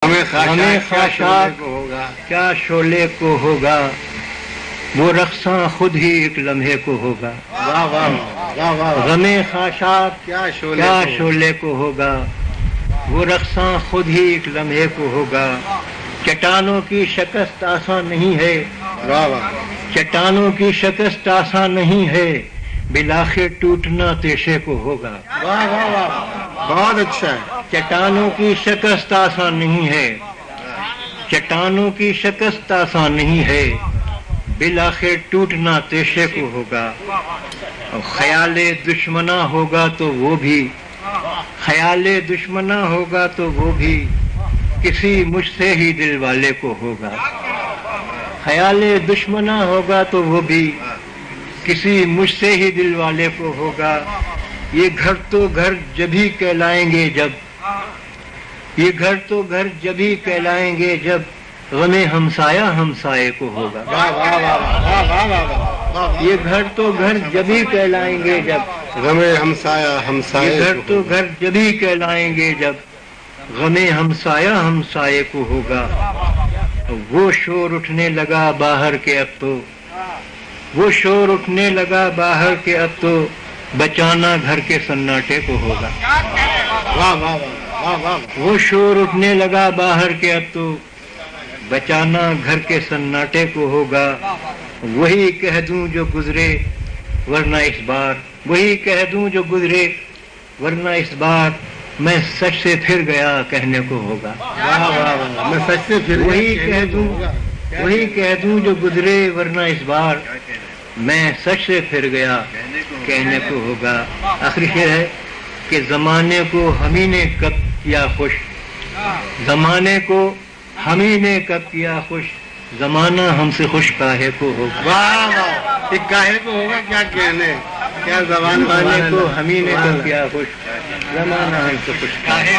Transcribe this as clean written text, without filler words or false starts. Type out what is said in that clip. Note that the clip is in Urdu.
ہمیں خاشاک کیا شعلے کو ہوگا، وہ رقصاں خود ہی ایک لمحے کو ہوگا۔ غم خاشاک کیا شعلے کو ہوگا، وہ رقصاں خود ہی ایک لمحے کو ہوگا۔ چٹانوں کی شکست آسان نہیں ہے، چٹانوں کی شکست آسان نہیں ہے، بلاخر ٹوٹنا تیشے کو ہوگا۔ بہت اچھا ہے۔ چٹانوں کی شکست آسان نہیں ہے، چٹانوں کی شکست آسان نہیں ہے، بلاخر ٹوٹنا تیشے کو ہوگا۔ خیال دشمنا ہوگا تو وہ بھی، خیال دشمنا ہوگا تو وہ بھی کسی مجھ سے ہی دل والے کو ہوگا۔ خیال دشمنا ہوگا تو وہ بھی کسی مجھ سے ہی دل والے کو ہوگا۔ یہ گھر تو گھر جبھی کہلائیں گے جب، یہ گھر تو گھر جبھی کہلائیں گے جب غم ہمسایہ ہمسائے کو ہوگا۔ یہ گھر تو گھر جبھی کہلائیں گے جب، غم ہمسایہ ہمسائے یہ گھر تو گھر جبھی کہلائیں گے جب غم ہمسایہ ہمسائے کو ہوگا۔ وہ شور اٹھنے لگا باہر کے اب تو، وہ شور اٹھنے لگا باہر کے اب تو بچانا گھر کے سناٹے کو ہوگا۔ وہ شور اٹھنے لگا باہر کے اب تو بچانا گھر کے سناٹے کو ہوگا۔ وہی کہہ دوں جو گزرے ورنہ اس بار، وہی کہہ دوں جو گزرے ورنہ اس بار میں سچ سے پھر گیا کہنے کو ہوگا۔ میں سچ سے پھر وہی کہہ دوں، وہی کہہ دوں جو گزرے ورنہ اس بار میں سچ سے پھر گیا کہنے کو ہوگا۔ آخری شعر ہے کہ زمانے کو ہم ہی نے کب کیا خوش، زمانے کو ہم ہی نے کب کیا خوش، زمانہ ہم سے خوش کاہے کو ہوگا۔ واہ واہ، ایک کاہے کو ہوگا کیا کہنے، کیا زبان زمانے کو ہم ہی نے کب کیا خوش، زمانہ ہم سے خوش کاہے